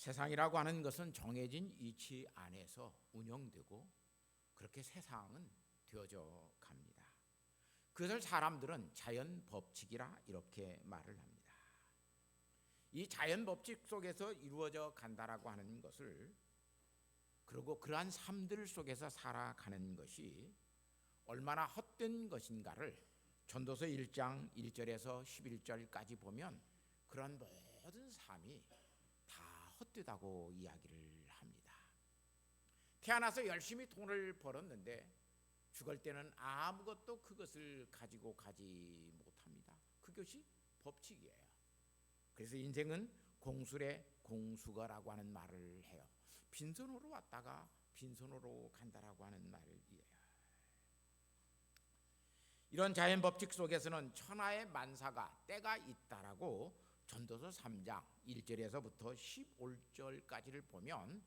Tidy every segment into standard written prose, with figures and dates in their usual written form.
세상이라고 하는 것은 정해진 이치 안에서 운영되고 그렇게 세상은 되어져 갑니다. 그것을 사람들은 자연 법칙이라 이렇게 말을 합니다. 이 자연 법칙 속에서 이루어져 간다라고 하는 것을, 그리고 그러한 삶들 속에서 살아가는 것이 얼마나 헛된 것인가를 전도서 1장 1절에서 11절까지 보면 그런 모든 삶이 다 헛되다고 이야기를 합니다. 태어나서 열심히 돈을 벌었는데 죽을 때는 아무것도 그것을 가지고 가지 못합니다. 그것이 법칙이에요. 그래서 인생은 공술의 공수거라고 하는 말을 해요. 빈손으로 왔다가 빈손으로 간다라고 하는 말이에요. 이런 자연 법칙 속에서는 천하의 만사가 때가 있다라고 전도서 3장 1절에서부터 15절까지를 보면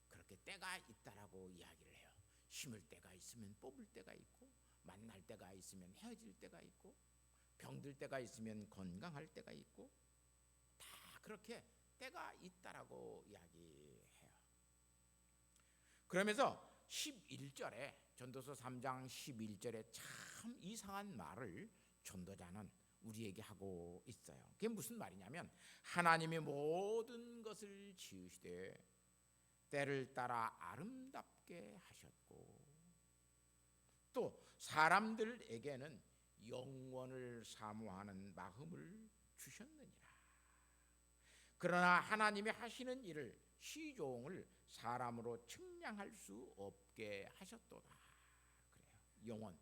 그렇게 때가 있다라고 이야기를 해요. 심을 때가 있으면 뽑을 때가 있고, 만날 때가 있으면 헤어질 때가 있고, 병들 때가 있으면 건강할 때가 있고, 다 그렇게 때가 있다라고 이야기해요. 그러면서 11절에 전도서 3장 11절에 참 이상한 말을 전도자는 우리에게 하고 있어요. 그게 무슨 말이냐면, 하나님이 모든 것을 지으시되 때를 따라 아름답게 하셨고 또 사람들에게는 영원을 사모하는 마음을 주셨느니라. 그러나 하나님이 하시는 일을 시종을 사람으로 측량할 수 없게 하셨도다. 그래요. 영원,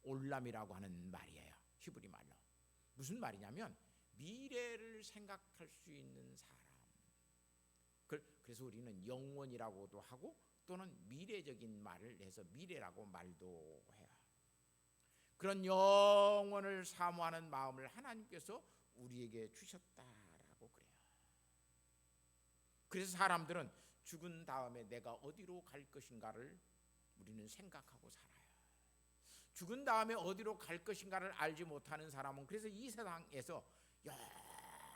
올람이라고 하는 말이에요. 히브리 말로. 무슨 말이냐면 미래를 생각할 수 있는 사람. 그래서 우리는 영원이라고도 하고 또는 미래적인 말을 해서 미래라고 말도 해요. 그런 영원을 사모하는 마음을 하나님께서 우리에게 주셨다라고 그래요. 그래서 사람들은 죽은 다음에 내가 어디로 갈 것인가를 우리는 생각하고 살아요. 죽은 다음에 어디로 갈 것인가를 알지 못하는 사람은 그래서 이 세상에서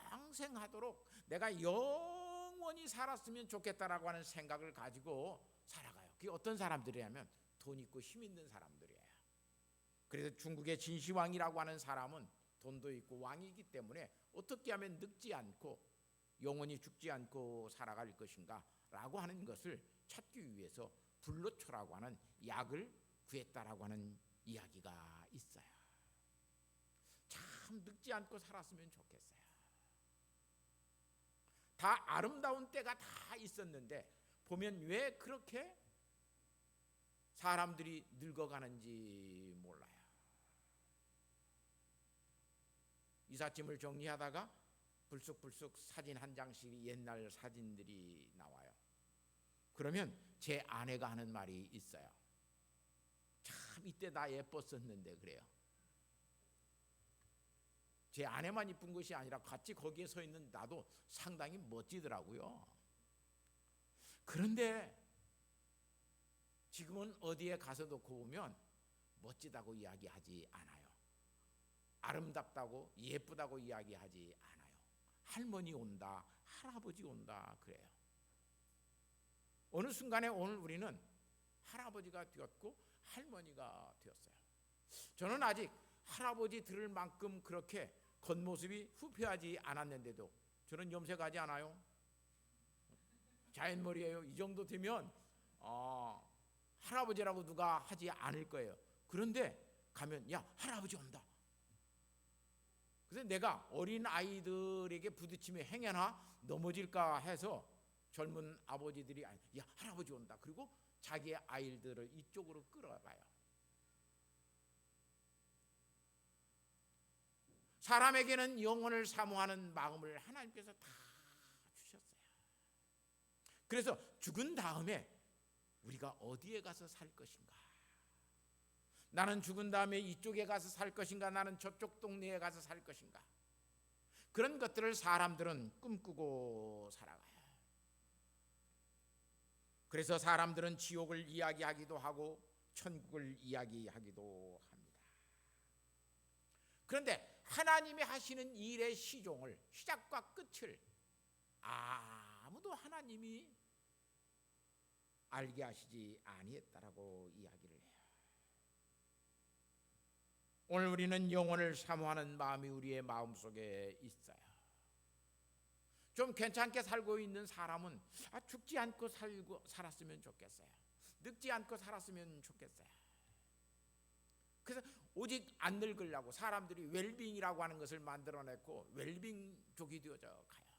영생하도록 내가 영원히 살았으면 좋겠다라고 하는 생각을 가지고 살아가요. 그게 어떤 사람들이냐면 돈 있고 힘 있는 사람들이에요. 그래서 중국의 진시황이라고 하는 사람은 돈도 있고 왕이기 때문에 어떻게 하면 늙지 않고 영원히 죽지 않고 살아갈 것인가 라고 하는 것을 찾기 위해서 불로초라고 하는 약을 구했다라고 하는 이야기가 있어요. 참 늙지 않고 살았으면 좋겠어요. 다 아름다운 때가 다 있었는데 보면 왜 그렇게 사람들이 늙어가는지 몰라요. 이삿짐을 정리하다가 불쑥불쑥 사진 한 장씩 옛날 사진들이 나와요. 그러면 제 아내가 하는 말이 있어요. 참 이때 나 예뻤었는데 그래요. 제 아내만 이쁜 것이 아니라 같이 거기에 서 있는 나도 상당히 멋지더라고요. 그런데 지금은 어디에 가서 놓고 보면 멋지다고 이야기하지 않아요. 아름답다고 예쁘다고 이야기하지 않아요. 할머니 온다, 할아버지 온다 그래요. 어느 순간에 오늘 우리는 할아버지가 되었고 할머니가 되었어요. 저는 아직 할아버지 들을 만큼 그렇게 겉모습이 후패하지 않았는데도 저는 염색하지 않아요. 자연머리예요. 이 정도 되면 할아버지라고 누가 하지 않을 거예요. 그런데 가면 야 할아버지 온다. 그래서 내가 어린 아이들에게 부딪히며 행여나 넘어질까 해서 젊은 아버지들이 야 할아버지 온다. 그리고 자기의 아이들을 이쪽으로 끌어가요. 사람에게는 영혼을 사모하는 마음을 하나님께서 다 주셨어요. 그래서 죽은 다음에 우리가 어디에 가서 살 것인가? 나는 죽은 다음에 이쪽에 가서 살 것인가? 나는 저쪽 동네에 가서 살 것인가? 그런 것들을 사람들은 꿈꾸고 살아가요. 그래서 사람들은 지옥을 이야기하기도 하고 천국을 이야기하기도 합니다. 그런데 하나님이 하시는 일의 시종을, 시작과 끝을 아무도 아무도 하나님이 알게 하시지 아니했다라고 이야기를 해요. 오늘 우리는 영혼을 사모하는 마음이 우리의 마음속에 있어요. 좀 괜찮게 살고 있는 사람은 죽지 않고 살았으면 좋겠어요. 늙지 않고 살았으면 좋겠어요. 그래서 오직 안 늙으려고 사람들이 웰빙이라고 하는 것을 만들어냈고 웰빙족이 되어져 가요.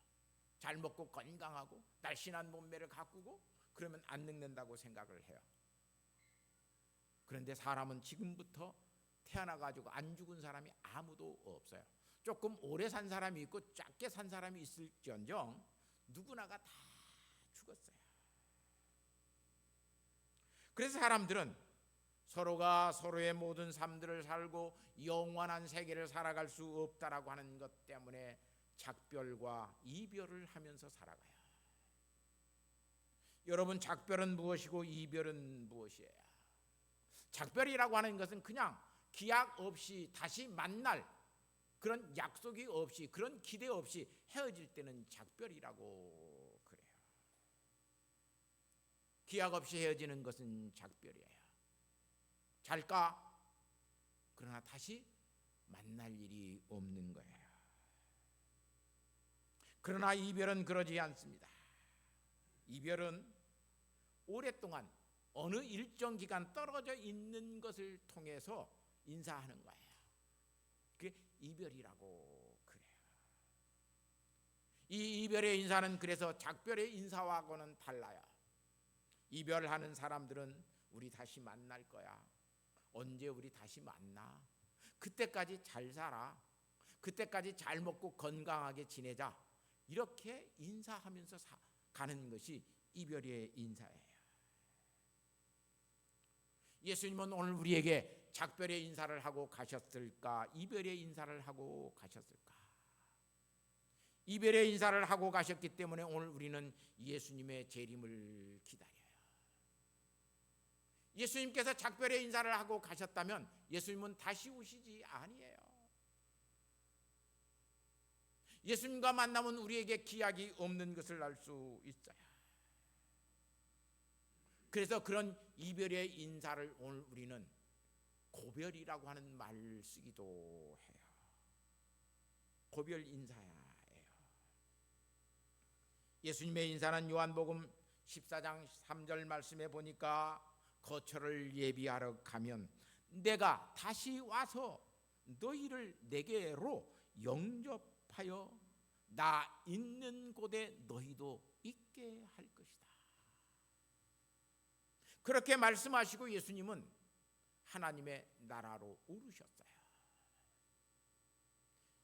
잘 먹고 건강하고 날씬한 몸매를 가꾸고 그러면 안 늙는다고 생각을 해요. 그런데 사람은 지금부터 태어나가지고 안 죽은 사람이 아무도 없어요. 조금 오래 산 사람이 있고 짧게 산 사람이 있을지언정 누구나가 다 죽었어요. 그래서 사람들은 서로가 서로의 모든 삶들을 살고 영원한 세계를 살아갈 수 없다라고 하는 것 때문에 작별과 이별을 하면서 살아가요. 여러분, 작별은 무엇이고 이별은 무엇이에요? 작별이라고 하는 것은 그냥 기약 없이 다시 만날 그런 약속이 없이 그런 기대 없이 헤어질 때는 작별이라고 그래요. 기약 없이 헤어지는 것은 작별이에요. 잘까? 그러나 다시 만날 일이 없는 거예요. 그러나 이별은 그러지 않습니다. 이별은 오랫동안 어느 일정 기간 떨어져 있는 것을 통해서 인사하는 거예요. 그게 이별이라고 그래요. 이 이별의 인사는 그래서 작별의 인사와는 달라요. 이별하는 사람들은 우리 다시 만날 거야. 언제 우리 다시 만나? 그때까지 잘 살아. 그때까지 잘 먹고 건강하게 지내자. 이렇게 인사하면서 가는 것이 이별의 인사예요. 예수님은 오늘 우리에게 작별의 인사를 하고 가셨을까? 이별의 인사를 하고 가셨을까? 이별의 인사를 하고 가셨기 때문에 오늘 우리는 예수님의 재림을 기다려요. 예수님께서 작별의 인사를 하고 가셨다면 예수님은 다시 오시지 아니에요. 예수님과 만나면 우리에게 기약이 없는 것을 알 수 있어요. 그래서 그런 이별의 인사를 오늘 우리는 고별이라고 하는 말을 쓰기도 해요. 고별 인사예요. 예수님의 인사는 요한복음 14장 3절 말씀에 보니까 거처를 예비하러 가면 내가 다시 와서 너희를 내게로 영접하여 나 있는 곳에 너희도 있게 할 것이다. 그렇게 말씀하시고 예수님은 하나님의 나라로 오르셨어요.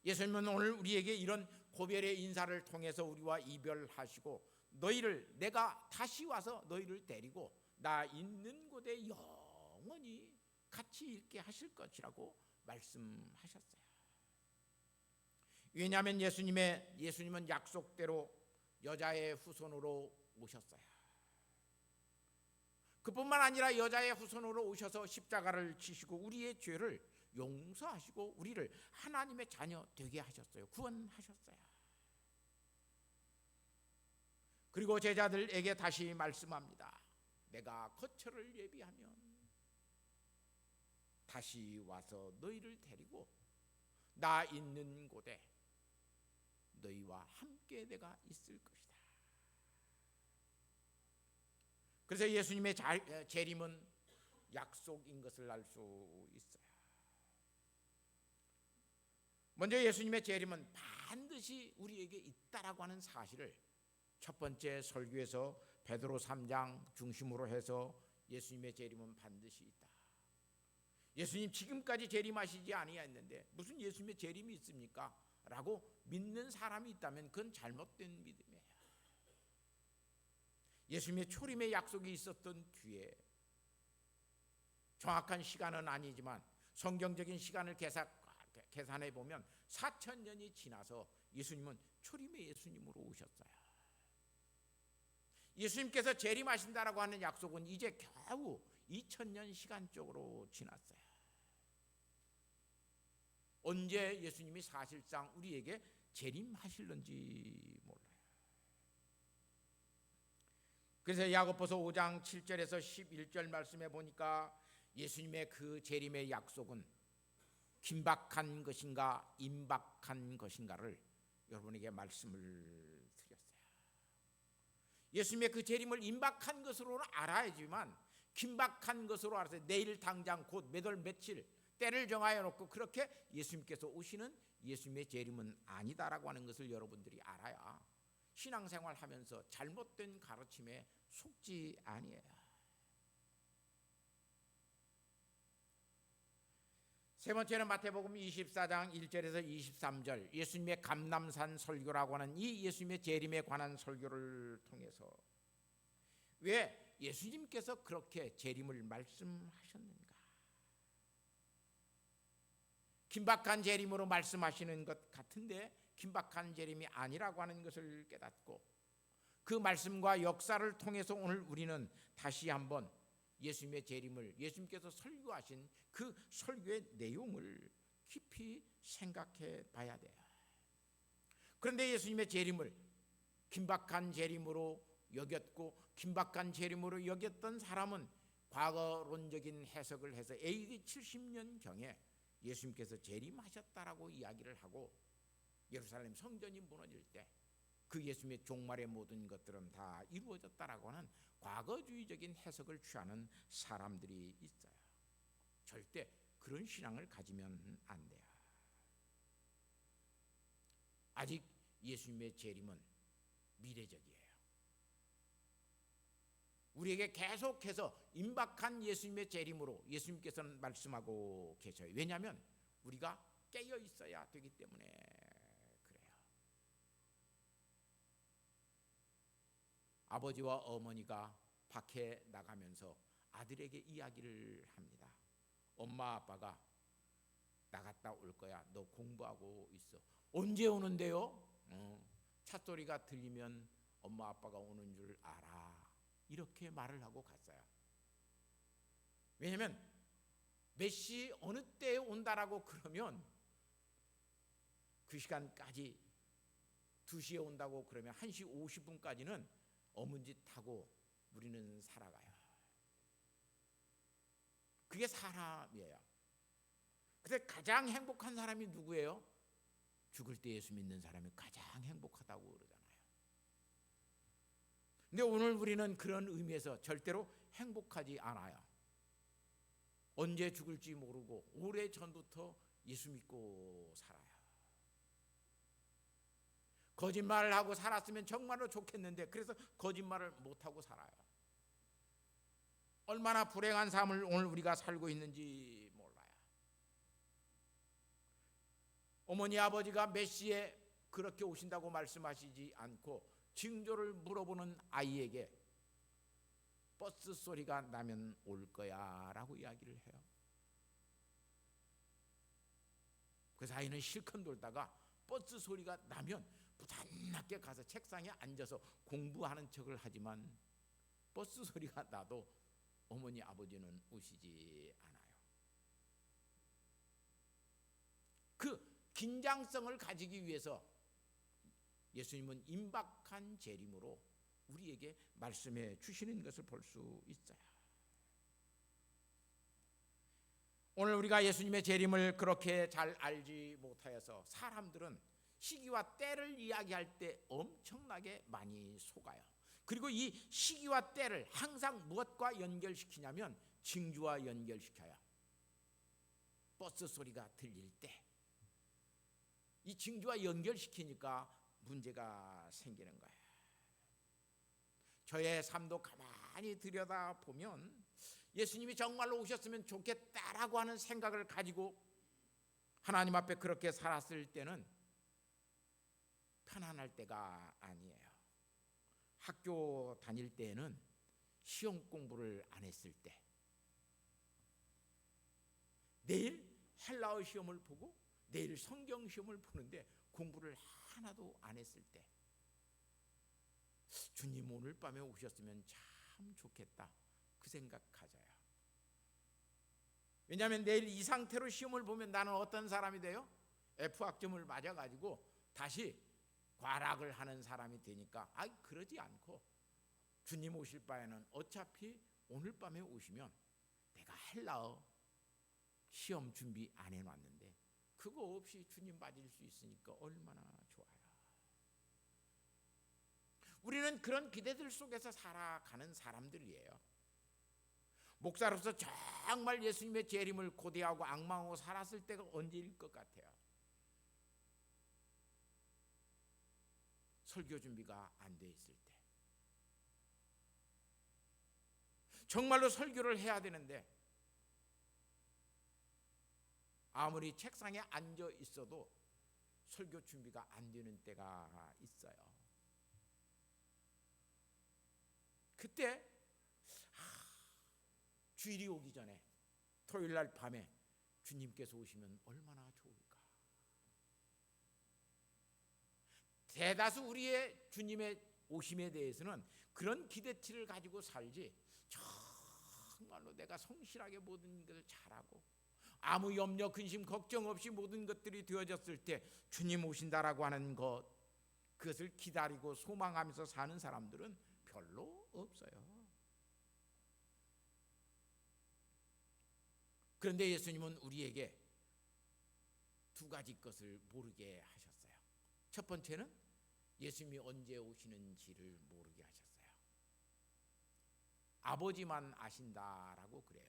예수님은 오늘 우리에게 이런 고별의 인사를 통해서 우리와 이별하시고 너희를 내가 다시 와서 너희를 데리고 나 있는 곳에 영원히 같이 있게 하실 것이라고 말씀하셨어요. 왜냐하면 예수님은 약속대로 여자의 후손으로 오셨어요. 그뿐만 아니라 여자의 후손으로 오셔서 십자가를 지시고 우리의 죄를 용서하시고 우리를 하나님의 자녀 되게 하셨어요. 구원하셨어요. 그리고 제자들에게 다시 말씀합니다. 내가 거처를 예비하면 다시 와서 너희를 데리고 나 있는 곳에 너희와 함께 내가 있을 것이다. 그래서 예수님의 재림은 약속인 것을 알 수 있어요. 먼저 예수님의 재림은 반드시 우리에게 있다라고 하는 사실을 첫 번째 설교에서 베드로 3장 중심으로 해서 예수님의 재림은 반드시 있다. 예수님 지금까지 재림하시지 아니했는데 무슨 예수님의 재림이 있습니까? 라고 믿는 사람이 있다면 그건 잘못된 믿음이에요. 예수님의 초림의 약속이 있었던 뒤에 정확한 시간은 아니지만 성경적인 시간을 계산해 보면 4,000년이 지나서 예수님은 초림의 예수님으로 오셨어요. 예수님께서 재림하신다라고 하는 약속은 이제 겨우 2,000년 시간 쪽으로 지났어요. 언제 예수님이 사실상 우리에게 재림하실는지 몰라요. 그래서 야고보서 5장 7절에서 11절 말씀에 보니까 예수님의 그 재림의 약속은 긴박한 것인가 임박한 것인가를 여러분에게 말씀을 드렸어요. 예수님의 그 재림을 임박한 것으로는 알아야지만 긴박한 것으로 알아서 내일 당장 곧 몇 월 며칠 때를 정하여 놓고 그렇게 예수님께서 오시는 예수님의 재림은 아니다라고 하는 것을 여러분들이 알아야 신앙생활 하면서 잘못된 가르침에 속지 아니에요. 세 번째는 마태복음 24장 1절에서 23절 예수님의 감람산 설교라고 하는 이 예수님의 재림에 관한 설교를 통해서 왜 예수님께서 그렇게 재림을 말씀하셨는가? 긴박한 재림으로 말씀하시는 것 같은데 긴박한 재림이 아니라고 하는 것을 깨닫고 그 말씀과 역사를 통해서 오늘 우리는 다시 한번 예수님의 재림을 예수님께서 설교하신 그 설교의 내용을 깊이 생각해 봐야 돼요. 그런데 예수님의 재림을 긴박한 재림으로 여겼고 긴박한 재림으로 여겼던 사람은 과거론적인 해석을 해서 AD 70년경에 예수님께서 재림하셨다라고 이야기를 하고 예루살렘 성전이 무너질 때 그 예수님의 종말의 모든 것들은 다 이루어졌다라고 하는 과거주의적인 해석을 취하는 사람들이 있어요. 절대 그런 신앙을 가지면 안 돼요. 아직 예수님의 재림은 미래적이에요. 우리에게 계속해서 임박한 예수님의 재림으로 예수님께서는 말씀하고 계셔요. 왜냐하면 우리가 깨어 있어야 되기 때문에 그래요. 아버지와 어머니가 밖에 나가면서 아들에게 이야기를 합니다. 엄마 아빠가 나갔다 올 거야. 너 공부하고 있어. 언제 오는데요? 찻소리가 들리면 엄마 아빠가 오는 줄 알아. 이렇게 말을 하고 갔어요. 왜냐하면 몇 시 어느 때에 온다라고 그러면 그 시간까지 2시에 온다고 그러면 1시 50분까지는 어문짓하고 우리는 살아가요. 그게 사람이에요. 근데 가장 행복한 사람이 누구예요? 죽을 때 예수 믿는 사람이 가장 행복하다고 그러잖아요. 근데 오늘 우리는 그런 의미에서 절대로 행복하지 않아요. 언제 죽을지 모르고 오래전부터 예수 믿고 살아요. 거짓말을 하고 살았으면 정말로 좋겠는데 그래서 거짓말을 못하고 살아요. 얼마나 불행한 삶을 오늘 우리가 살고 있는지 몰라요. 어머니 아버지가 몇 시에 그렇게 오신다고 말씀하시지 않고 징조를 물어보는 아이에게 버스 소리가 나면 올 거야 라고 이야기를 해요. 그래서 아이는 실컷 놀다가 버스 소리가 나면 부단하게 가서 책상에 앉아서 공부하는 척을 하지만 버스 소리가 나도 어머니 아버지는 오시지 않아요. 그 긴장성을 가지기 위해서 예수님은 임박한 재림으로 우리에게 말씀해 주시는 것을 볼 수 있어요. 오늘 우리가 예수님의 재림을 그렇게 잘 알지 못하여서 사람들은 시기와 때를 이야기할 때 엄청나게 많이 속아요. 그리고 이 시기와 때를 항상 무엇과 연결시키냐면 징조와 연결시켜요. 버스 소리가 들릴 때 이 징조와 연결시키니까 문제가 생기는 거예요. 저의 삶도 가만히 들여다보면 예수님이 정말로 오셨으면 좋겠다라고 하는 생각을 가지고 하나님 앞에 그렇게 살았을 때는 편안할 때가 아니에요. 학교 다닐 때에는 시험 공부를 안 했을 때, 내일 헬라어 시험을 보고 내일 성경 시험을 보는데 공부를 하나도 안 했을 때, 주님 오늘 밤에 오셨으면 참 좋겠다 그 생각 가져요. 왜냐하면 내일 이 상태로 시험을 보면 나는 어떤 사람이 돼요? F학점을 맞아가지고 다시 과락을 하는 사람이 되니까 그러지 않고 주님 오실 바에는 어차피 오늘 밤에 오시면 내가 헬라어 시험 준비 안 해놨는데 그거 없이 주님 맞을 수 있으니까 얼마나 좋아요. 우리는 그런 기대들 속에서 살아가는 사람들이에요. 목사로서 정말 예수님의 재림을 고대하고 앙망하고 살았을 때가 언제일 것 같아요? 설교 준비가 안 돼 있을 때. 정말로 설교를 해야 되는데 아무리 책상에 앉아 있어도 설교 준비가 안 되는 때가 있어요. 그때 주일이 오기 전에 토요일 날 밤에 주님께서 오시면 얼마나 좋을까. 대다수 우리의 주님의 오심에 대해서는 그런 기대치를 가지고 살지, 정말로 내가 성실하게 모든 것을 잘하고 아무 염려 근심 걱정 없이 모든 것들이 되어졌을 때 주님 오신다라고 하는 것, 그것을 기다리고 소망하면서 사는 사람들은 별로 없어요. 그런데 예수님은 우리에게 두 가지 것을 모르게 하셨어요. 첫 번째는 예수님이 언제 오시는지를 모르게 하셨어요. 아버지만 아신다라고 그래요.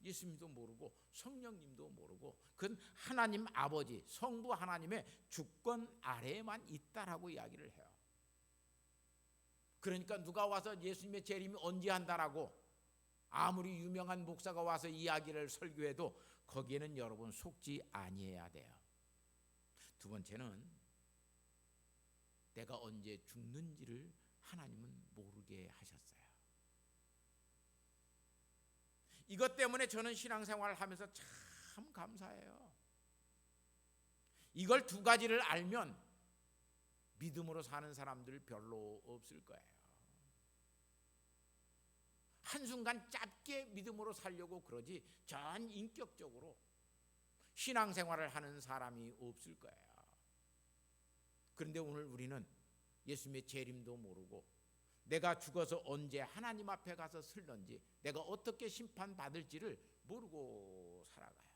예수님도 모르고 성령님도 모르고 그건 하나님 아버지 성부 하나님의 주권 아래에만 있다라고 이야기를 해요. 그러니까 누가 와서 예수님의 재림이 언제 한다라고 아무리 유명한 목사가 와서 이야기를 설교해도 거기에는 여러분 속지 아니해야 돼요. 두 번째는 내가 언제 죽는지를 하나님은 모르게 하셨어요. 이것 때문에 저는 신앙생활을 하면서 참 감사해요. 이걸 두 가지를 알면 믿음으로 사는 사람들 별로 없을 거예요. 한순간 짧게 믿음으로 살려고 그러지 전 인격적으로 신앙생활을 하는 사람이 없을 거예요. 그런데 오늘 우리는 예수님의 재림도 모르고 내가 죽어서 언제 하나님 앞에 가서 설는지 내가 어떻게 심판받을지를 모르고 살아가요.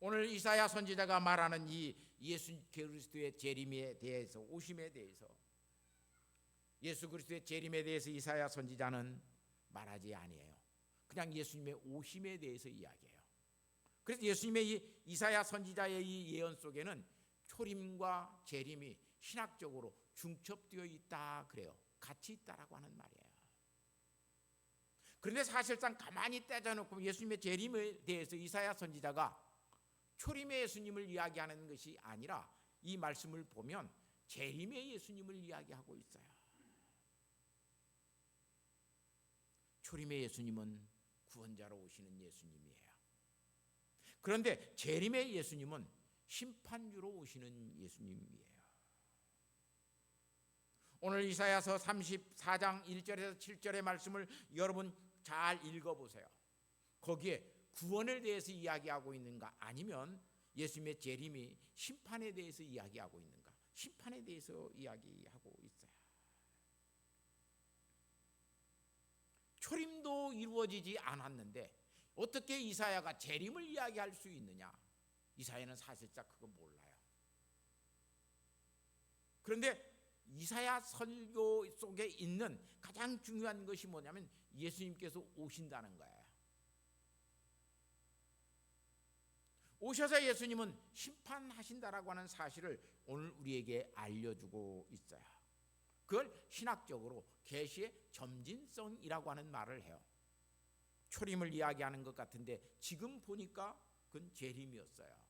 오늘 이사야 선지자가 말하는 이 예수 그리스도의 재림에 대해서, 오심에 대해서, 예수 그리스도의 재림에 대해서 이사야 선지자는 말하지 아니에요. 그냥 예수님의 오심에 대해서 이야기해요. 그래서 예수님의 이 이사야 선지자의 이 예언 속에는 초림과 재림이 신학적으로 중첩되어 있다 그래요. 같이 있다라고 하는 말이에요. 그런데 사실상 가만히 떼져놓고 예수님의 재림에 대해서 이사야 선지자가 초림의 예수님을 이야기하는 것이 아니라 이 말씀을 보면 재림의 예수님을 이야기하고 있어요. 초림의 예수님은 구원자로 오시는 예수님이에요. 그런데 재림의 예수님은 심판주로 오시는 예수님이에요. 오늘 이사야서 34장 1절에서 7절의 말씀을 여러분 잘 읽어보세요. 거기에 구원에 대해서 이야기하고 있는가, 아니면 예수님의 재림이 심판에 대해서 이야기하고 있는가? 심판에 대해서 이야기하고 있어요. 초림도 이루어지지 않았는데 어떻게 이사야가 재림을 이야기할 수 있느냐? 이사야는 사실상 그거 몰라요. 그런데 이사야 설교 속에 있는 가장 중요한 것이 뭐냐면 예수님께서 오신다는 거예요. 오셔서 예수님은 심판하신다라고 하는 사실을 오늘 우리에게 알려주고 있어요. 그걸 신학적으로 계시의 점진성이라고 하는 말을 해요. 초림을 이야기하는 것 같은데 지금 보니까 그건 재림이었어요.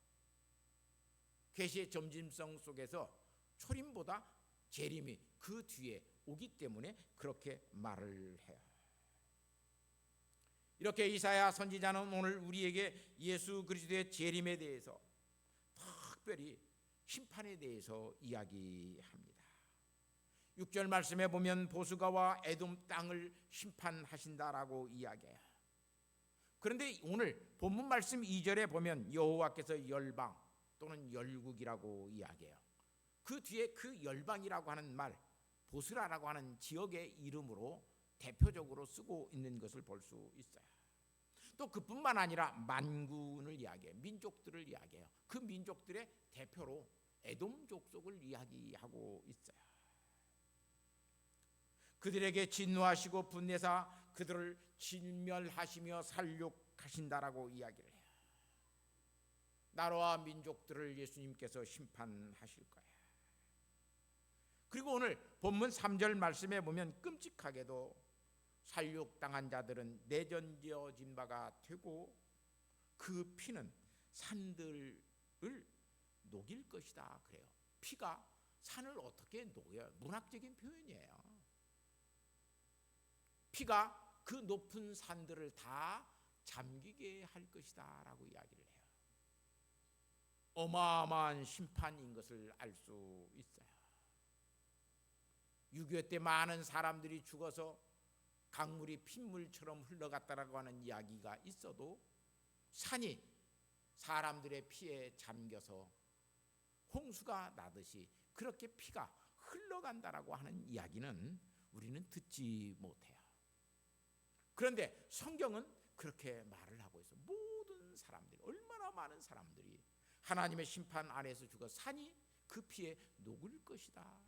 계시의 점진성 속에서 초림보다 재림이 그 뒤에 오기 때문에 그렇게 말을 해요. 이렇게 이사야 선지자는 오늘 우리에게 예수 그리스도의 재림에 대해서, 특별히 심판에 대해서 이야기합니다. 6절 말씀에 보면 보스가와 에돔 땅을 심판하신다라고 이야기해요. 그런데 오늘 본문 말씀 2절에 보면 여호와께서 열방, 또는 열국이라고 이야기해요. 그 뒤에 그 열방이라고 하는 말, 보스라라고 하는 지역의 이름으로 대표적으로 쓰고 있는 것을 볼 수 있어요. 또 그뿐만 아니라 만군을 이야기해요. 민족들을 이야기해요. 그 민족들의 대표로 에돔 족속을 이야기하고 있어요. 그들에게 진노하시고 분내사 그들을 진멸하시며 살육하신다라고 이야기를 해요. 나라와 민족들을 예수님께서 심판하실 거예요. 그리고 오늘 본문 3절 말씀에 보면 끔찍하게도 살육당한 자들은 내던져진 바가 되고 그 피는 산들을 녹일 것이다 그래요. 피가 산을 어떻게 녹여요? 문학적인 표현이에요. 피가 그 높은 산들을 다 잠기게 할 것이다 라고 이야기를 해요. 어마어마한 심판인 것을 알 수 있어요. 6.25 때 많은 사람들이 죽어서 강물이 핏물처럼 흘러갔다라고 하는 이야기가 있어도 산이 사람들의 피에 잠겨서 홍수가 나듯이 그렇게 피가 흘러간다라고 하는 이야기는 우리는 듣지 못해요. 그런데 성경은 그렇게 말을 하고 있어요. 모든 사람들이, 얼마나 많은 사람들이 하나님의 심판 아래에서 죽어 산이 그 피에 녹을 것이다,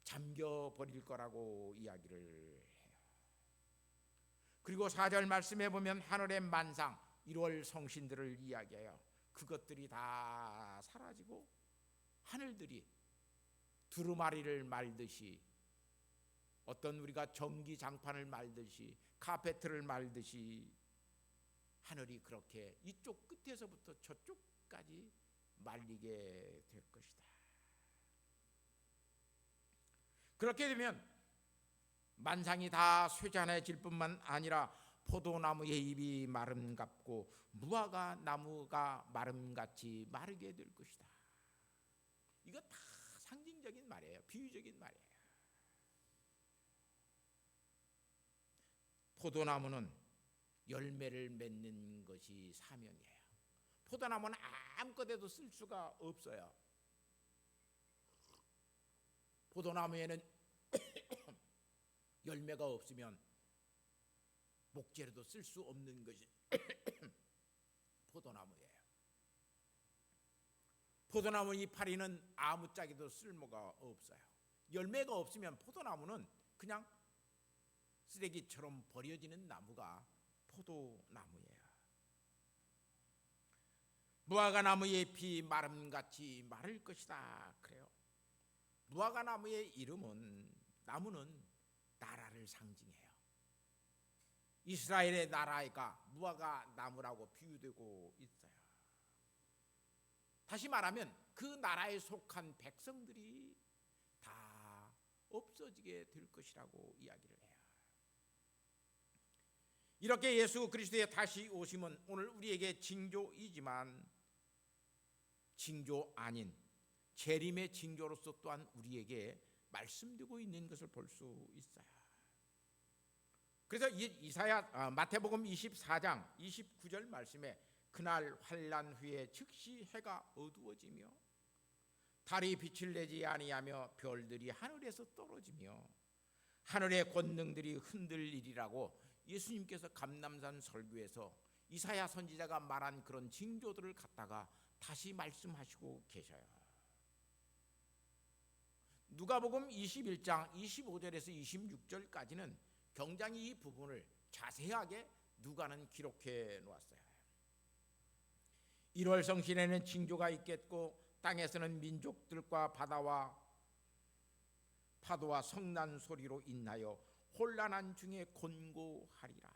잠겨버릴 거라고 이야기를 해요. 그리고 4절 말씀에 보면 하늘의 만상 1월 성신들을 이야기해요. 그것들이 다 사라지고 하늘들이 두루마리를 말듯이, 어떤 우리가 전기장판을 말듯이, 카페트를 말듯이 하늘이 그렇게 이쪽 끝에서부터 저쪽까지 말리게 될 것이다. 그렇게 되면 만상이 다 쇠잔해질 뿐만 아니라 포도나무의 잎이 마름 같고 무화과 나무가 마름같이 마르게 될 것이다. 이거 다 상징적인 말이에요. 비유적인 말이에요. 포도나무는 열매를 맺는 것이 사명이에요. 포도나무는 아무것에도 쓸 수가 없어요. 포도나무에는 열매가 없으면 목재로도 쓸 수 없는 것이 포도나무예요. 포도나무 이파리는 아무짝에도 쓸모가 없어요. 열매가 없으면 포도나무는 그냥 쓰레기처럼 버려지는 나무가 포도나무예요. 무화과 나무의 잎이 마름같이 마를 것이다 그래요. 무화과 나무의 이름은, 나무는 나라를 상징해요. 이스라엘의 나라가 무화과 나무라고 비유되고 있어요. 다시 말하면 그 나라에 속한 백성들이 다 없어지게 될 것이라고 이야기를 해요. 이렇게 예수 그리스도의 다시 오심은 오늘 우리에게 징조이지만 징조 아닌 재림의 징조로서 또한 우리에게 말씀되고 있는 것을 볼 수 있어요. 그래서 마태복음 24장 29절 말씀에 그날 환난 후에 즉시 해가 어두워지며 달이 빛을 내지 아니하며 별들이 하늘에서 떨어지며 하늘의 권능들이 흔들리리라고 예수님께서 감람산 설교에서 이사야 선지자가 말한 그런 징조들을 갖다가 다시 말씀하시고 계셔요. 누가복음 21장 25절에서 26절까지는 굉장히 이 부분을 자세하게 누가는 기록해 놓았어요. 1월 성신에는 징조가 있겠고 땅에서는 민족들과 파도와 성난 소리로 인하여 혼란한 중에 곤고하리라.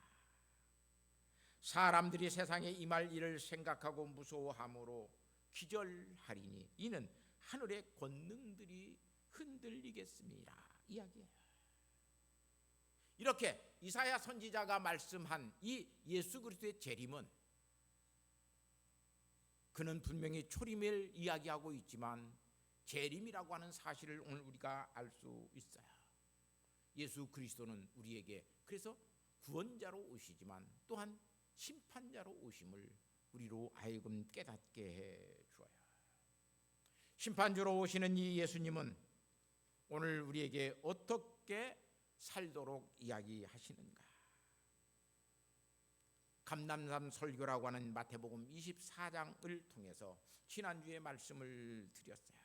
사람들이 세상에 임할 일을 생각하고 무서워함으로 기절하리니 이는 하늘의 권능들이 흔들리겠습니다. 이야기해요. 이렇게 이사야 선지자가 말씀한 이 예수 그리스도의 재림은, 그는 분명히 초림을 이야기하고 있지만 재림이라고 하는 사실을 오늘 우리가 알 수 있어요. 예수 그리스도는 우리에게 그래서 구원자로 오시지만 또한 심판자로 오심을 우리로 하여금 깨닫게 해 주어요. 심판주로 오시는 이 예수님은 오늘 우리에게 어떻게 살도록 이야기하시는가? 감람산 설교라고 하는 마태복음 24장을 통해서 지난주에 말씀을 드렸어요.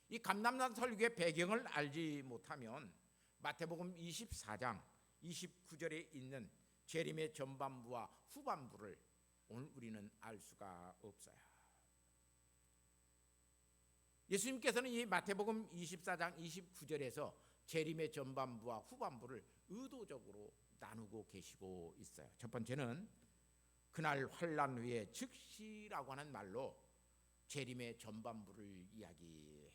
이 감람산 설교의 배경을 알지 못하면 마태복음 24장 29절에 있는 재림의 전반부와 후반부를 오늘 우리는 알 수가 없어요. 예수님께서는 이 마태복음 24장 29절에서 재림의 전반부와 후반부를 의도적으로 나누고 계시고 있어요. 첫 번째는 그날 환난 후에 즉시라고 하는 말로 재림의 전반부를 이야기해요.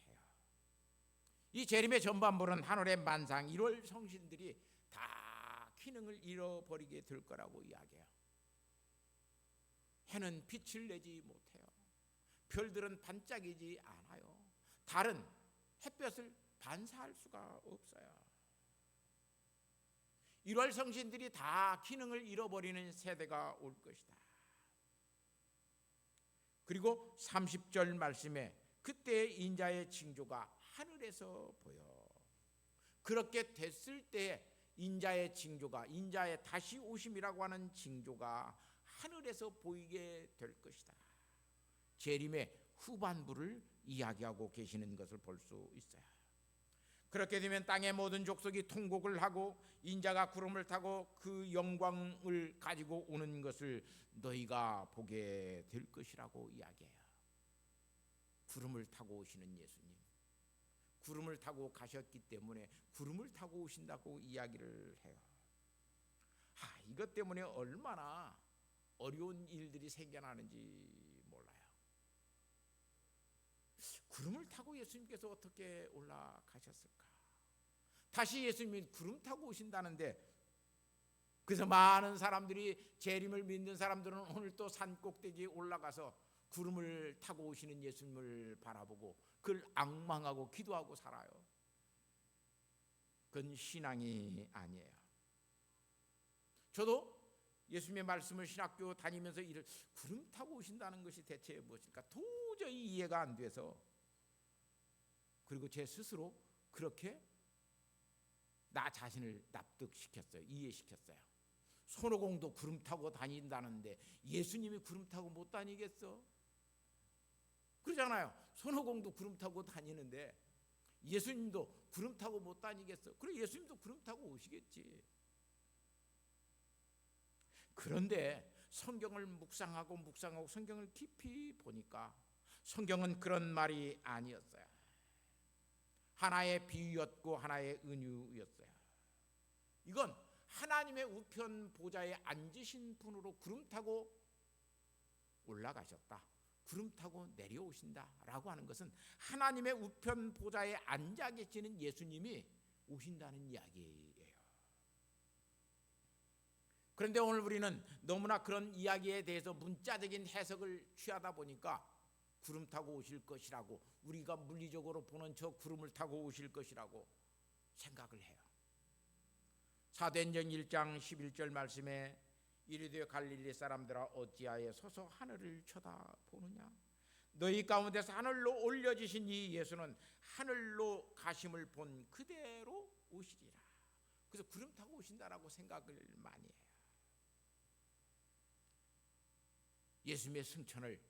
이 재림의 전반부는 하늘의 만상 1월 성신들이 다 기능을 잃어버리게 될 거라고 이야기해요. 해는 빛을 내지 못해요. 별들은 반짝이지 않아요. 달은 햇볕을 반사할 수가 없어요. 1월 성신들이 다 기능을 잃어버리는 세대가 올 것이다. 그리고 30절 말씀에 그때의 인자의 징조가 하늘에서 보여. 그렇게 됐을 때 인자의 징조가, 인자의 다시 오심이라고 하는 징조가 하늘에서 보이게 될 것이다. 재림의 후반부를 이야기하고 계시는 것을 볼 수 있어요. 그렇게 되면 땅의 모든 족속이 통곡을 하고 인자가 구름을 타고 그 영광을 가지고 오는 것을 너희가 보게 될 것이라고 이야기해요. 구름을 타고 오시는 예수님, 구름을 타고 가셨기 때문에 구름을 타고 오신다고 이야기를 해요. 이것 때문에 얼마나 어려운 일들이 생겨나는지 몰라요. 구름을 타고 예수님께서 어떻게 올라가셨을까? 다시 예수님이 구름 타고 오신다는데, 그래서 많은 사람들이, 재림을 믿는 사람들은 오늘 또 산 꼭대기에 올라가서 구름을 타고 오시는 예수님을 바라보고 그걸 앙망하고 기도하고 살아요. 그건 신앙이 아니에요. 저도 예수님의 말씀을 신학교 다니면서 이를 구름 타고 오신다는 것이 대체 무엇일까 도저히 이해가 안 돼서, 그리고 제 스스로 그렇게 나 자신을 납득시켰어요. 이해시켰어요. 손오공도 구름 타고 다닌다는데 예수님이 구름 타고 못 다니겠어? 그러잖아요. 손오공도 구름 타고 다니는데 예수님도 구름 타고 못 다니겠어? 그래, 예수님도 구름 타고 오시겠지. 그런데 성경을 묵상하고 성경을 깊이 보니까 성경은 그런 말이 아니었어요. 하나의 비유였고 하나의 은유였어요. 이건 하나님의 우편 보좌에 앉으신 분으로 구름 타고 올라가셨다, 구름 타고 내려오신다라고 하는 것은 하나님의 우편 보좌에 앉아 계시는 예수님이 오신다는 이야기예요. 그런데 오늘 우리는 너무나 그런 이야기에 대해서 문자적인 해석을 취하다 보니까 구름 타고 오실 것이라고, 우리가 물리적으로 보는 저 구름을 타고 오실 것이라고 생각을 해요. 사도행전 1장 11절 말씀에 이르되 갈릴리 사람들아 어찌하여 서서 하늘을 쳐다보느냐? 너희 가운데서 하늘로 올려지신 이 예수는 하늘로 가심을 본 그대로 오시리라. 그래서 구름 타고 오신다라고 생각을 많이 해요. 예수님의 승천을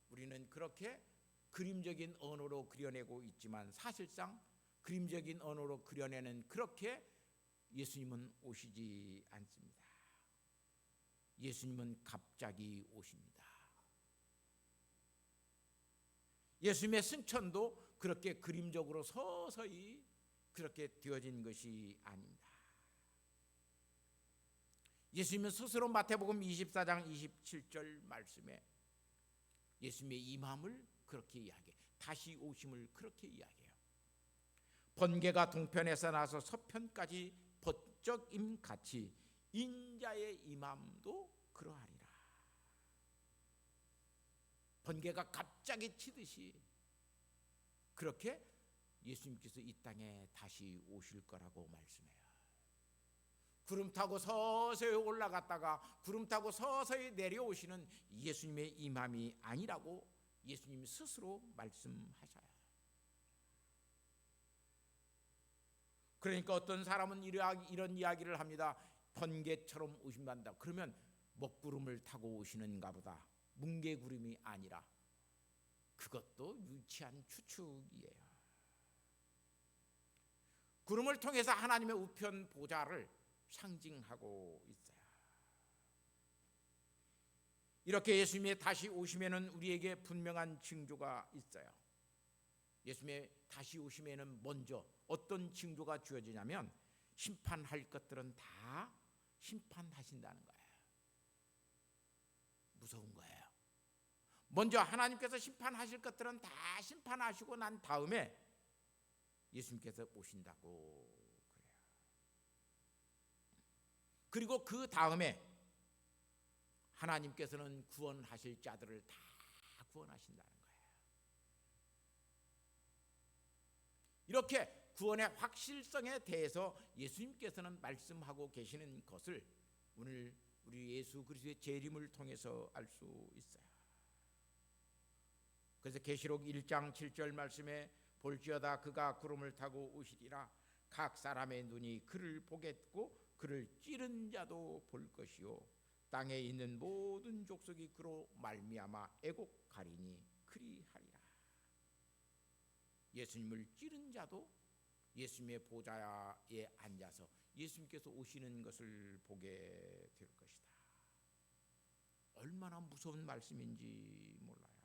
우리는 그렇게 그림적인 언어로 그려내고 있지만 사실상 그림적인 언어로 그려내는 그렇게 예수님은 오시지 않습니다. 예수님은 갑자기 오십니다. 예수님의 승천도 그렇게 그림적으로 서서히 그렇게 되어진 것이 아닙니다. 예수님은 스스로 마태복음 24장 27절 말씀에 예수님의 임함을 그렇게 이야기해요. 다시 오심을 그렇게 이야기해요. 번개가 동편에서 나서 서편까지 번쩍임 같이 인자의 임함도 그러하리라. 번개가 갑자기 치듯이 그렇게 예수님께서 이 땅에 다시 오실 거라고 말씀해요. 구름 타고 서서히 올라갔다가 구름 타고 서서히 내려오시는 예수님의 임함이 아니라고 예수님 스스로 말씀하셔요. 그러니까 어떤 사람은 이런 이야기를 합니다. 번개처럼 오신단다. 그러면 먹구름을 타고 오시는가 보다. 뭉게구름이 아니라. 그것도 유치한 추측이에요. 구름을 통해서 하나님의 우편 보좌를 상징하고 있어요. 이렇게 예수님의 다시 오심에는 우리에게 분명한 징조가 있어요. 예수님의 다시 오심에는 먼저 어떤 징조가 주어지냐면 심판할 것들은 다 심판하신다는 거예요. 무서운 거예요. 먼저 하나님께서 심판하실 것들은 다 심판하시고 난 다음에 예수님께서 오신다고 그래요. 그리고 그 다음에 하나님께서는 구원하실 자들을 다 구원하신다는 거예요. 이렇게 구원의 확실성에 대해서 예수님께서는 말씀하고 계시는 것을 오늘 우리 예수 그리스도의 재림을 통해서 알 수 있어요. 그래서 계시록 1장 7절 말씀에 볼지어다 그가 구름을 타고 오시리라 각 사람의 눈이 그를 보겠고 그를 찌른 자도 볼 것이요 땅에 있는 모든 족속이 그로 말미암아 애곡하리니 그리하리라. 예수님을 찌른 자도 예수님의 보좌에 앉아서 예수님께서 오시는 것을 보게 될 것이다. 얼마나 무서운 말씀인지 몰라요.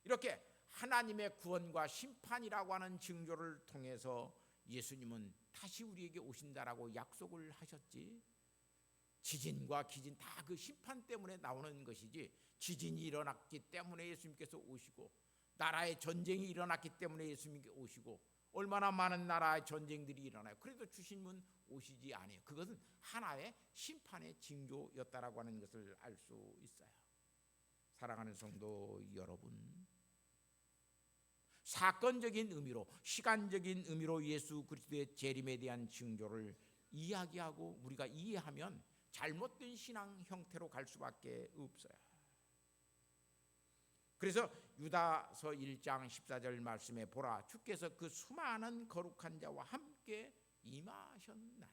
이렇게 하나님의 구원과 심판이라고 하는 징조를 통해서 예수님은 다시 우리에게 오신다라고 약속을 하셨지. 지진과 기진 다 그 심판 때문에 나오는 것이지, 지진이 일어났기 때문에 예수님께서 오시고 나라의 전쟁이 일어났기 때문에 예수님께 오시고 얼마나 많은 나라의 전쟁들이 일어나요. 그래도 주님은 오시지 않아요. 그것은 하나의 심판의 징조였다라고 하는 것을 알 수 있어요. 사랑하는 성도 여러분, 사건적인 의미로, 시간적인 의미로 예수 그리스도의 재림에 대한 징조를 이야기하고 우리가 이해하면 잘못된 신앙 형태로 갈 수밖에 없어요. 그래서 유다서 1장 14절 말씀에 보라 주께서 그 수많은 거룩한 자와 함께 임하셨나니,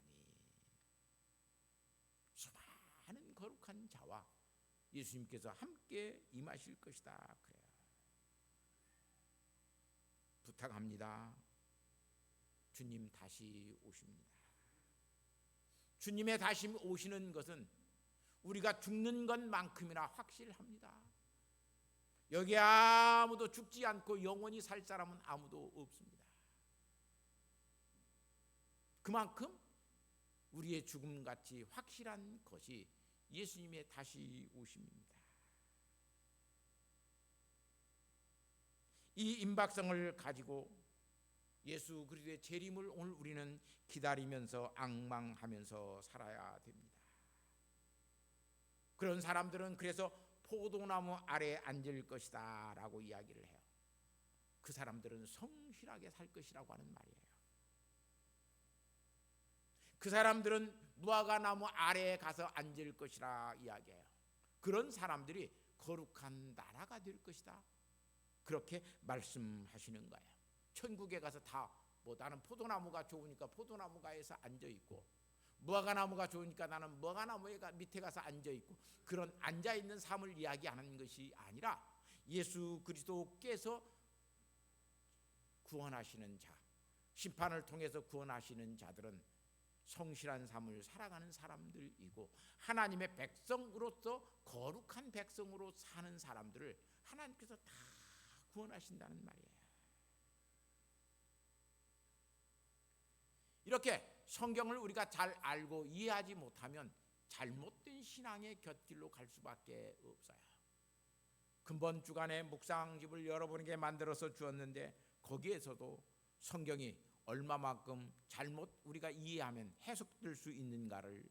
수많은 거룩한 자와 예수님께서 함께 임하실 것이다 그래요. 부탁합니다. 주님 다시 오십니다. 주님의 다시 오시는 것은 우리가 죽는 것만큼이나 확실합니다. 여기 아무도 죽지 않고 영원히 살 사람은 아무도 없습니다. 그만큼 우리의 죽음같이 확실한 것이 예수님의 다시 오심입니다. 이 임박성을 가지고 예수 그리스도의 재림을 오늘 우리는 기다리면서 앙망하면서 살아야 됩니다. 그런 사람들은 그래서 포도나무 아래에 앉을 것이다 라고 이야기를 해요. 그 사람들은 성실하게 살 것이라고 하는 말이에요. 그 사람들은 무화과나무 아래에 가서 앉을 것이라 이야기해요. 그런 사람들이 거룩한 나라가 될 것이다, 그렇게 말씀하시는 거예요. 천국에 가서 다 나는 포도나무가 좋으니까 포도나무가에서 앉아있고, 무화과나무가 좋으니까 나는 무화과나무 밑에 가서 앉아있고, 그런 앉아있는 삶을 이야기하는 것이 아니라 예수 그리스도께서 구원하시는 자, 심판을 통해서 구원하시는 자들은 성실한 삶을 살아가는 사람들이고, 하나님의 백성으로서 거룩한 백성으로 사는 사람들을 하나님께서 다 구원하신다는 말이에요. 이렇게 성경을 우리가 잘 알고 이해하지 못하면 잘못된 신앙의 곁길로 갈 수밖에 없어요. 근본 주간에 묵상집을 여러분에게 만들어서 주었는데 거기에서도 성경이 얼마만큼 잘못 우리가 이해하면 해석될 수 있는가를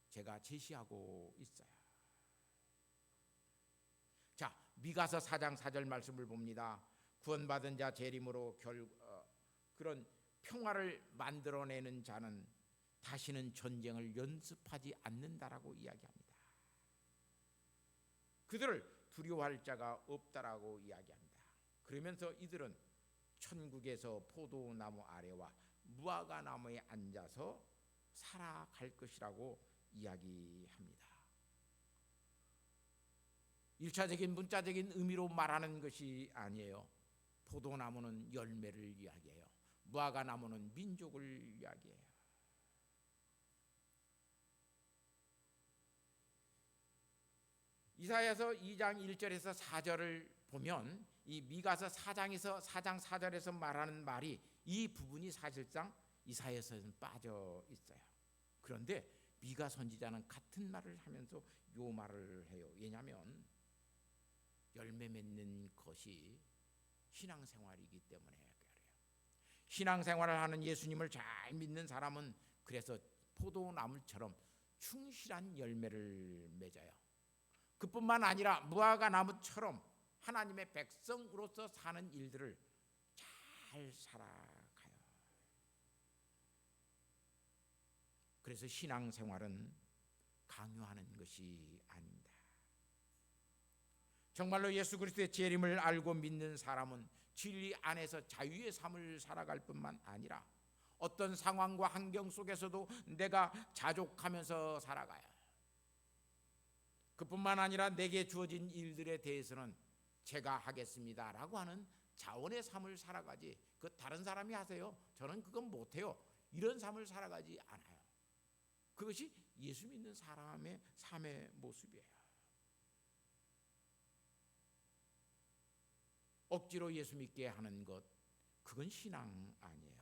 제가 제시하고 있어요. 자, 미가서 4장 4절 말씀을 봅니다. 구원받은 자 재림으로 그런 평화를 만들어내는 자는 다시는 전쟁을 연습하지 않는다라고 이야기합니다. 그들을 두려워할 자가 없다라고 이야기합니다. 그러면서 이들은 천국에서 포도나무 아래와 무화과 나무에 앉아서 살아갈 것이라고 이야기합니다. 1차적인 문자적인 의미로 말하는 것이 아니에요. 포도나무는 열매를 이야기해요. 무화과 나무는 민족을 이야기해요. 이사야서 2장 1절에서 4절을 보면 이 미가서 4장에서 4장 4절에서 말하는 말이 이 부분이 사실상 이사야서에는 빠져 있어요. 그런데 미가 선지자는 같은 말을 하면서 요 말을 해요. 왜냐하면 열매 맺는 것이 신앙생활이기 때문에 그래요. 신앙생활을 하는 예수님을 잘 믿는 사람은 그래서 포도나무처럼 충실한 열매를 맺어요. 그뿐만 아니라 무화과 나무처럼 하나님의 백성으로서 사는 일들을 잘 살아가요. 그래서 신앙생활은 강요하는 것이 아닙니다. 정말로 예수 그리스도의 재림을 알고 믿는 사람은 진리 안에서 자유의 삶을 살아갈 뿐만 아니라 어떤 상황과 환경 속에서도 내가 자족하면서 살아가요. 그뿐만 아니라 내게 주어진 일들에 대해서는 제가 하겠습니다라고 하는 자원의 삶을 살아가지, 그 다른 사람이 하세요, 저는 그건 못해요, 이런 삶을 살아가지 않아요. 그것이 예수 믿는 사람의 삶의 모습이에요. 억지로 예수 믿게 하는 것, 그건 신앙 아니에요.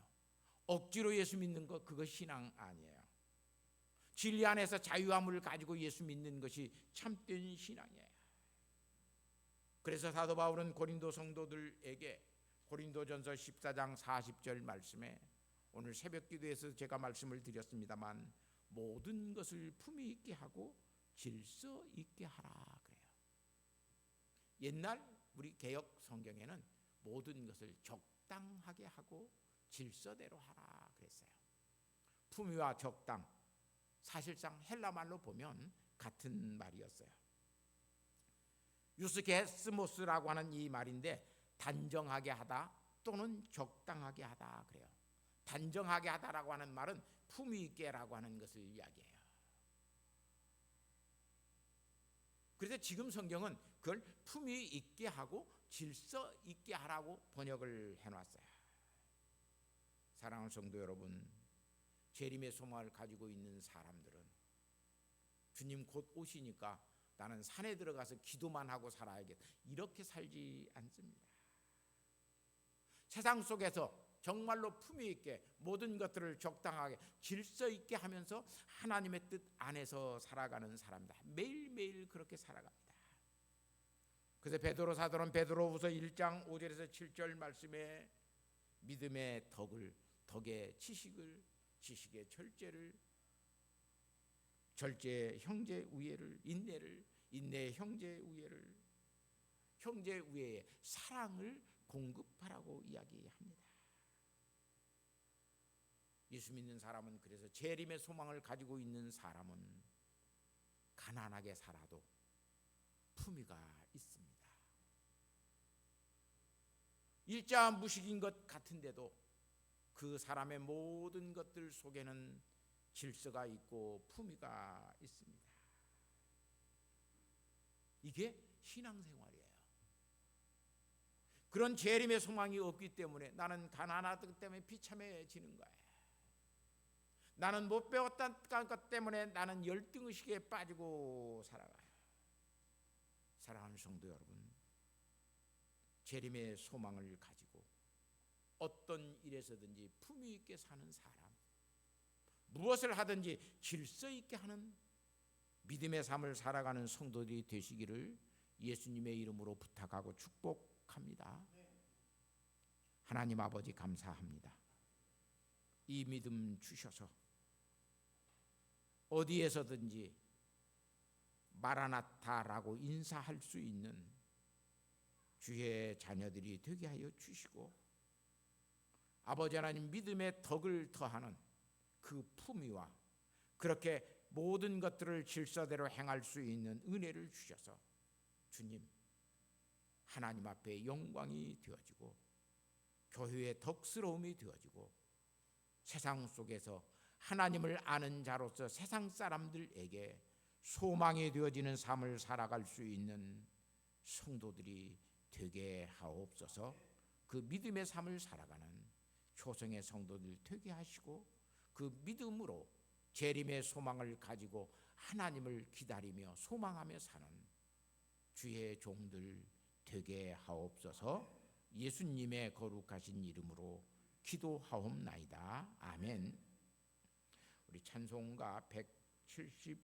억지로 예수 믿는 것, 그것 신앙 아니에요. 진리 안에서 자유함을 가지고 예수 믿는 것이 참된 신앙이에요. 그래서 사도 바울은 고린도 성도들에게 고린도전서 14장 40절 말씀에, 오늘 새벽 기도에서 제가 말씀을 드렸습니다만, 모든 것을 품위 있게 하고 질서 있게 하라 그래요. 옛날 우리 개역 성경에는 모든 것을 적당하게 하고 질서대로 하라 그랬어요. 품위와 적당, 사실상 헬라 말로 보면 같은 말이었어요. 유스게스모스라고 하는 이 말인데, 단정하게 하다 또는 적당하게 하다 그래요. 단정하게 하다라고 하는 말은 품위 있게라고 하는 것을 이야기해요. 그래서 지금 성경은 그걸 품위 있게 하고 질서 있게 하라고 번역을 해놨어요. 사랑하는 성도 여러분, 재림의 소망을 가지고 있는 사람들은 주님 곧 오시니까 나는 산에 들어가서 기도만 하고 살아야겠다, 이렇게 살지 않습니다. 세상 속에서 정말로 품위 있게 모든 것들을 적당하게 질서 있게 하면서 하나님의 뜻 안에서 살아가는 사람이다. 매일매일 그렇게 살아갑니다. 그래서 베드로 사도는 베드로후서 1장 5절에서 7절 말씀에 믿음의 덕을, 덕의 지식을, 지식의 절제를, 절제의 형제 우애를, 인내를, 인내의 형제 우애를, 형제 우애의 사랑을 공급하라고 이야기합니다. 예수 믿는 사람은, 그래서 재림의 소망을 가지고 있는 사람은 가난하게 살아도 품위가 있습니다. 일자 무식인 것 같은데도 그 사람의 모든 것들 속에는 질서가 있고 품위가 있습니다. 이게 신앙생활이에요. 그런 재림의 소망이 없기 때문에 나는 가난하기 때문에 비참해지는 거예요. 나는 못 배웠다는 것 때문에 나는 열등의식에 빠지고 살아가요. 사랑하는 성도 여러분, 재림의 소망을 가지고 어떤 일에서든지 품위 있게 사는 사람, 무엇을 하든지 질서 있게 하는 믿음의 삶을 살아가는 성도들이 되시기를 예수님의 이름으로 부탁하고 축복합니다. 하나님 아버지 감사합니다. 이 믿음 주셔서 어디에서든지 마라나타라고 인사할 수 있는 주의 자녀들이 되게 하여 주시고, 아버지 하나님 믿음의 덕을 더하는 그 품위와 그렇게 모든 것들을 질서대로 행할 수 있는 은혜를 주셔서 주님 하나님 앞에 영광이 되어지고 교회의 덕스러움이 되어지고 세상 속에서 하나님을 아는 자로서 세상 사람들에게 소망이 되어지는 삶을 살아갈 수 있는 성도들이 되게 하옵소서. 그 믿음의 삶을 살아가는 초성의 성도들 되게 하시고 그 믿음으로 재림의 소망을 가지고 하나님을 기다리며 소망하며 사는 주의 종들 되게 하옵소서. 예수님의 거룩하신 이름으로 기도하옵나이다. 아멘. 우리 찬송가 170